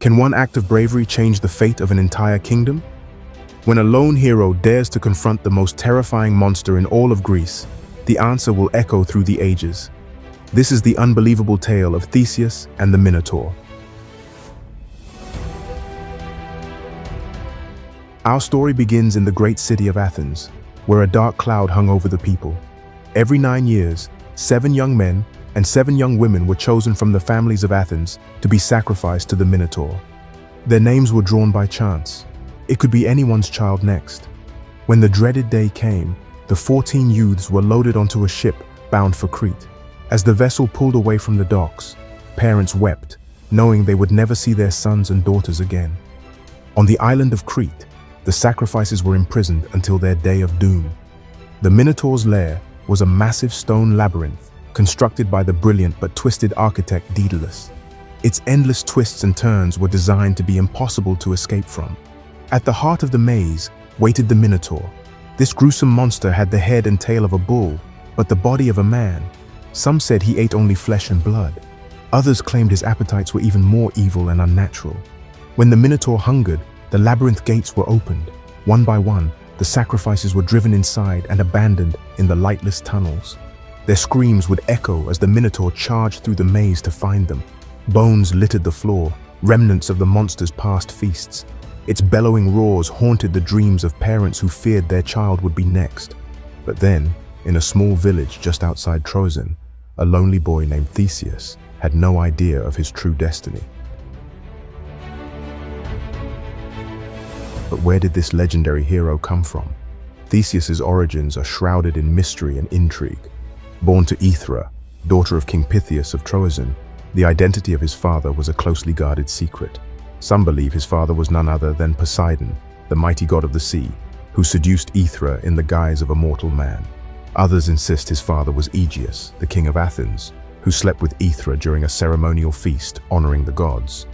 Can one act of bravery change the fate of an entire kingdom? When a lone hero dares to confront the most terrifying monster in all of Greece, the answer will echo through the ages. This is the unbelievable tale of Theseus and the Minotaur. Our story begins in the great city of Athens, where a dark cloud hung over the people. Every 9 years, 7 young men and 7 young women were chosen from the families of Athens to be sacrificed to the Minotaur. Their names were drawn by chance. It could be anyone's child next. When the dreaded day came, the 14 youths were loaded onto a ship bound for Crete. As the vessel pulled away from the docks, parents wept, knowing they would never see their sons and daughters again. On the island of Crete, the sacrifices were imprisoned until their day of doom. The Minotaur's lair was a massive stone labyrinth constructed by the brilliant but twisted architect Daedalus. Its endless twists and turns were designed to be impossible to escape from. At the heart of the maze waited the Minotaur. This gruesome monster had the head and tail of a bull, but the body of a man. Some said he ate only flesh and blood. Others claimed his appetites were even more evil and unnatural. When the Minotaur hungered, the labyrinth gates were opened. One by one, the sacrifices were driven inside and abandoned in the lightless tunnels. Their screams would echo as the Minotaur charged through the maze to find them. Bones littered the floor, remnants of the monster's past feasts. Its bellowing roars haunted the dreams of parents who feared their child would be next. But then, in a small village just outside Troezen, a lonely boy named Theseus had no idea of his true destiny. But where did this legendary hero come from? Theseus's origins are shrouded in mystery and intrigue. Born to Aethra, daughter of King Theseus of Troezen, the identity of his father was a closely guarded secret. Some believe his father was none other than Poseidon, the mighty god of the sea, who seduced Aethra in the guise of a mortal man. Others insist his father was Aegeus, the king of Athens, who slept with Aethra during a ceremonial feast honoring the gods.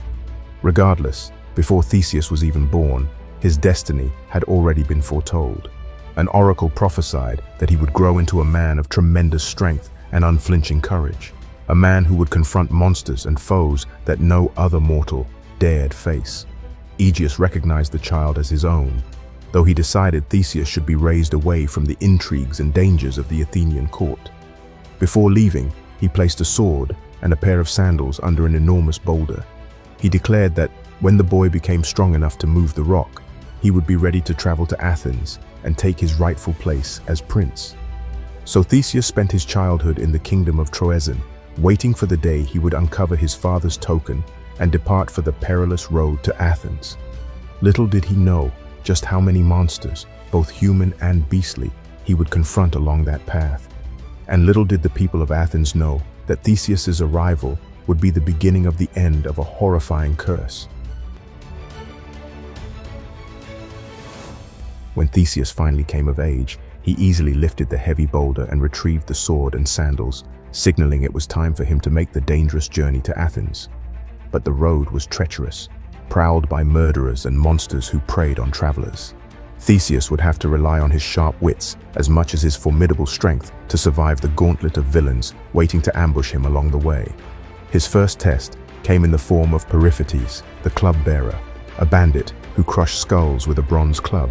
Regardless, before Theseus was even born, his destiny had already been foretold. An oracle prophesied that he would grow into a man of tremendous strength and unflinching courage, a man who would confront monsters and foes that no other mortal dared face. Aegeus recognized the child as his own, though he decided Theseus should be raised away from the intrigues and dangers of the Athenian court. Before leaving, he placed a sword and a pair of sandals under an enormous boulder. He declared that when the boy became strong enough to move the rock, he would be ready to travel to Athens and take his rightful place as prince. So Theseus spent his childhood in the kingdom of Troezen, waiting for the day he would uncover his father's token and depart for the perilous road to Athens. Little did he know just how many monsters, both human and beastly, he would confront along that path. And little did the people of Athens know that Theseus's arrival would be the beginning of the end of a horrifying curse. When Theseus finally came of age, he easily lifted the heavy boulder and retrieved the sword and sandals, signaling it was time for him to make the dangerous journey to Athens. But the road was treacherous, prowled by murderers and monsters who preyed on travelers. Theseus would have to rely on his sharp wits as much as his formidable strength to survive the gauntlet of villains waiting to ambush him along the way. His first test came in the form of Periphetes, the club-bearer, a bandit who crushed skulls with a bronze club.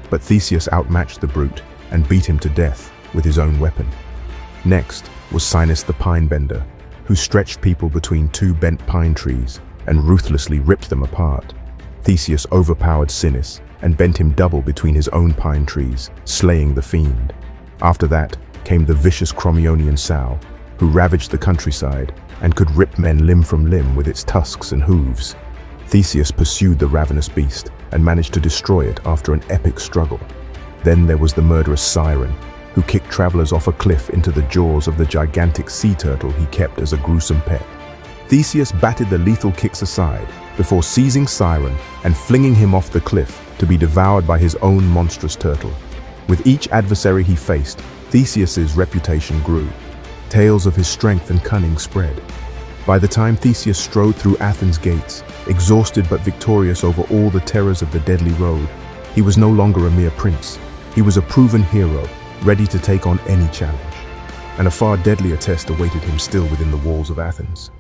But Theseus outmatched the brute and beat him to death with his own weapon. Next was Sinus the pine-bender, who stretched people between 2 bent pine trees and ruthlessly ripped them apart. Theseus overpowered Sinus and bent him double between his own pine trees, slaying the fiend. After that came the vicious Crommyonian sow, who ravaged the countryside and could rip men limb from limb with its tusks and hooves. Theseus pursued the ravenous beast and managed to destroy it after an epic struggle. Then there was the murderous Siren, who kicked travelers off a cliff into the jaws of the gigantic sea turtle he kept as a gruesome pet. Theseus batted the lethal kicks aside before seizing Siren and flinging him off the cliff to be devoured by his own monstrous turtle. With each adversary he faced, Theseus's reputation grew. Tales of his strength and cunning spread. By the time Theseus strode through Athens' gates, exhausted but victorious over all the terrors of the deadly road, he was no longer a mere prince. He was a proven hero, ready to take on any challenge. And a far deadlier test awaited him still within the walls of Athens.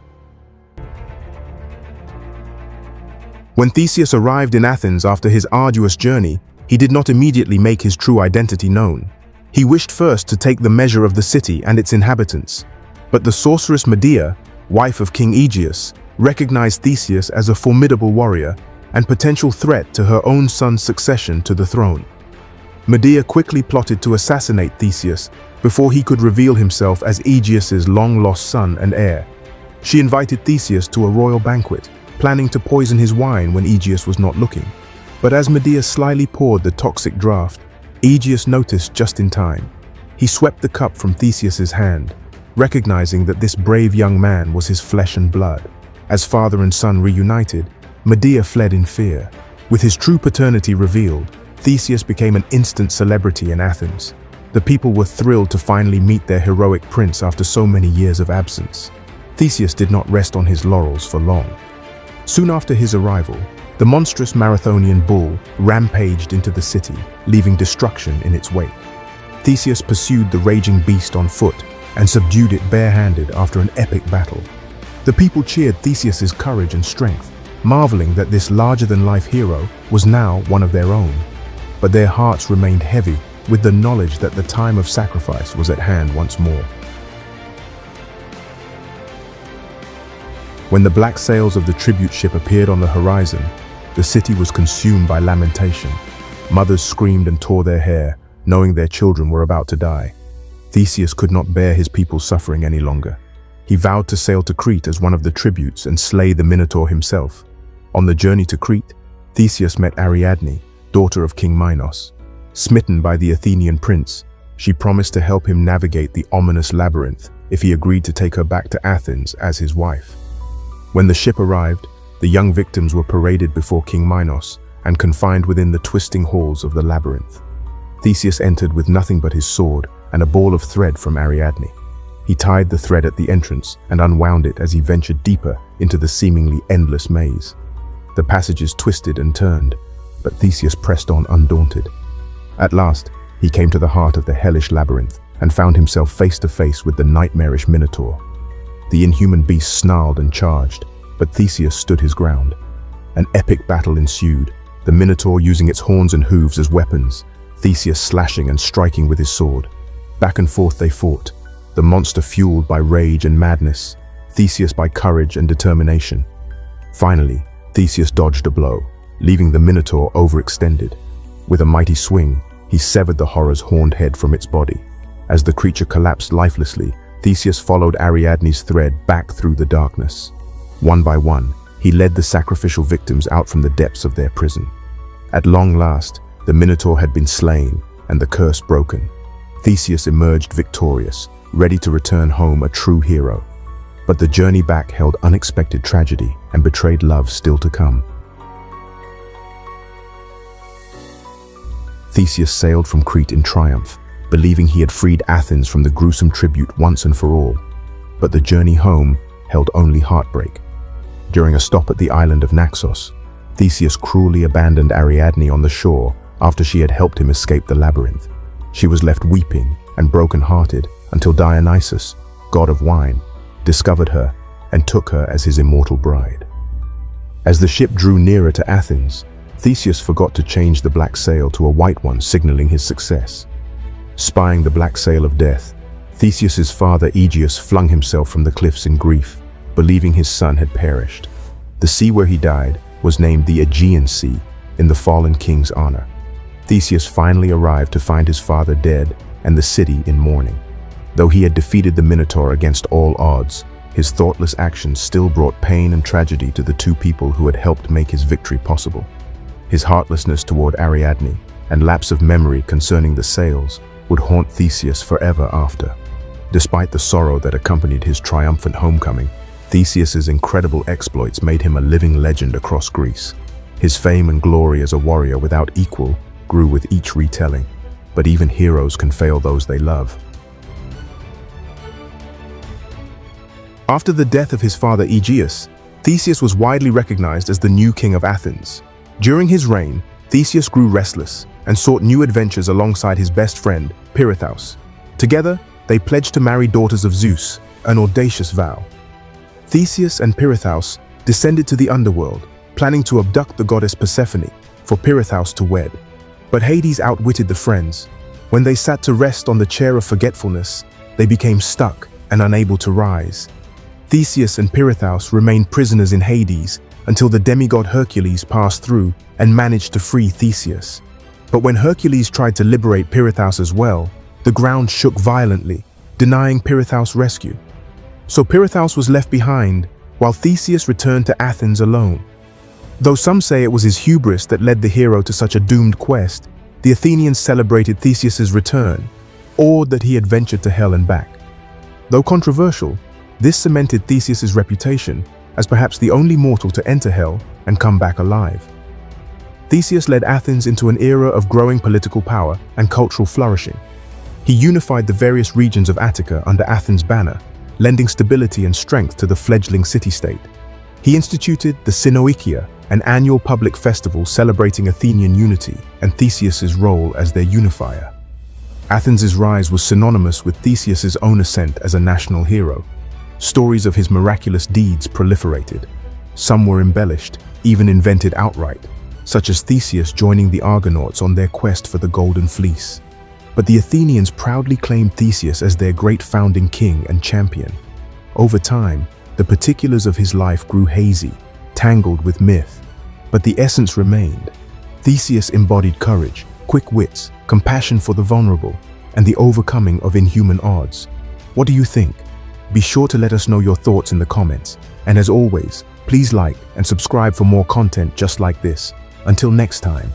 When Theseus arrived in Athens after his arduous journey, he did not immediately make his true identity known. He wished first to take the measure of the city and its inhabitants. But the sorceress Medea, wife of King Aegeus, recognized Theseus as a formidable warrior and potential threat to her own son's succession to the throne. Medea quickly plotted to assassinate Theseus before he could reveal himself as Aegeus's long-lost son and heir. She invited Theseus to a royal banquet, planning to poison his wine when Aegeus was not looking. But as Medea slyly poured the toxic draught, Aegeus noticed just in time. He swept the cup from Theseus's hand, recognizing that this brave young man was his flesh and blood. As father and son reunited, Medea fled in fear. With his true paternity revealed, Theseus became an instant celebrity in Athens. The people were thrilled to finally meet their heroic prince after so many years of absence. Theseus did not rest on his laurels for long. Soon after his arrival, the monstrous Marathonian bull rampaged into the city, leaving destruction in its wake. Theseus pursued the raging beast on foot and subdued it barehanded after an epic battle. The people cheered Theseus's courage and strength, marveling that this larger-than-life hero was now one of their own. But their hearts remained heavy with the knowledge that the time of sacrifice was at hand once more. When the black sails of the tribute ship appeared on the horizon, the city was consumed by lamentation. Mothers screamed and tore their hair, knowing their children were about to die. Theseus could not bear his people's suffering any longer. He vowed to sail to Crete as one of the tributes and slay the Minotaur himself. On the journey to Crete, Theseus met Ariadne, daughter of King Minos. Smitten by the Athenian prince, she promised to help him navigate the ominous labyrinth if he agreed to take her back to Athens as his wife. When the ship arrived, the young victims were paraded before King Minos and confined within the twisting halls of the labyrinth. Theseus entered with nothing but his sword and a ball of thread from Ariadne. He tied the thread at the entrance and unwound it as he ventured deeper into the seemingly endless maze. The passages twisted and turned, but Theseus pressed on undaunted. At last, he came to the heart of the hellish labyrinth and found himself face to face with the nightmarish Minotaur. The inhuman beast snarled and charged, but Theseus stood his ground. An epic battle ensued, the Minotaur using its horns and hooves as weapons, Theseus slashing and striking with his sword. Back and forth they fought, the monster fueled by rage and madness, Theseus by courage and determination. Finally, Theseus dodged a blow, leaving the Minotaur overextended. With a mighty swing, he severed the horror's horned head from its body. As the creature collapsed lifelessly, Theseus followed Ariadne's thread back through the darkness. One by one, he led the sacrificial victims out from the depths of their prison. At long last, the Minotaur had been slain and the curse broken. Theseus emerged victorious, ready to return home a true hero. But the journey back held unexpected tragedy and betrayed love still to come. Theseus sailed from Crete in triumph, believing he had freed Athens from the gruesome tribute once and for all. But the journey home held only heartbreak. During a stop at the island of Naxos, Theseus cruelly abandoned Ariadne on the shore after she had helped him escape the labyrinth. She was left weeping and broken-hearted until Dionysus, god of wine, discovered her and took her as his immortal bride. As the ship drew nearer to Athens, Theseus forgot to change the black sail to a white one, signaling his success. Spying the black sail of death, Theseus's father Aegeus flung himself from the cliffs in grief, believing his son had perished. The sea where he died was named the Aegean Sea, in the fallen king's honor. Theseus finally arrived to find his father dead and the city in mourning. Though he had defeated the Minotaur against all odds, his thoughtless actions still brought pain and tragedy to the two people who had helped make his victory possible. His heartlessness toward Ariadne and lapse of memory concerning the sails would haunt Theseus forever after. Despite the sorrow that accompanied his triumphant homecoming, Theseus's incredible exploits made him a living legend across Greece. His fame and glory as a warrior without equal grew with each retelling, but even heroes can fail those they love. After the death of his father Aegeus, Theseus was widely recognized as the new king of Athens. During his reign, Theseus grew restless and sought new adventures alongside his best friend, Pirithous. Together, they pledged to marry daughters of Zeus, an audacious vow. Theseus and Pirithous descended to the underworld, planning to abduct the goddess Persephone for Pirithous to wed. But Hades outwitted the friends. When they sat to rest on the chair of forgetfulness, they became stuck and unable to rise. Theseus and Pirithous remained prisoners in Hades until the demigod Hercules passed through and managed to free Theseus. But when Hercules tried to liberate Pirithous as well, the ground shook violently, denying Pirithous rescue. So Pirithous was left behind, while Theseus returned to Athens alone. Though some say it was his hubris that led the hero to such a doomed quest, the Athenians celebrated Theseus's return, awed that he had ventured to hell and back. Though controversial, this cemented Theseus's reputation as perhaps the only mortal to enter hell and come back alive. Theseus led Athens into an era of growing political power and cultural flourishing. He unified the various regions of Attica under Athens' banner, lending stability and strength to the fledgling city-state. He instituted the Synoekia, an annual public festival celebrating Athenian unity and Theseus's role as their unifier. Athens' rise was synonymous with Theseus's own ascent as a national hero. Stories of his miraculous deeds proliferated. Some were embellished, even invented outright, such as Theseus joining the Argonauts on their quest for the Golden Fleece. But the Athenians proudly claimed Theseus as their great founding king and champion. Over time, the particulars of his life grew hazy, tangled with myth, but the essence remained. Theseus embodied courage, quick wits, compassion for the vulnerable, and the overcoming of inhuman odds. What do you think? Be sure to let us know your thoughts in the comments, and as always, please like and subscribe for more content just like this. Until next time.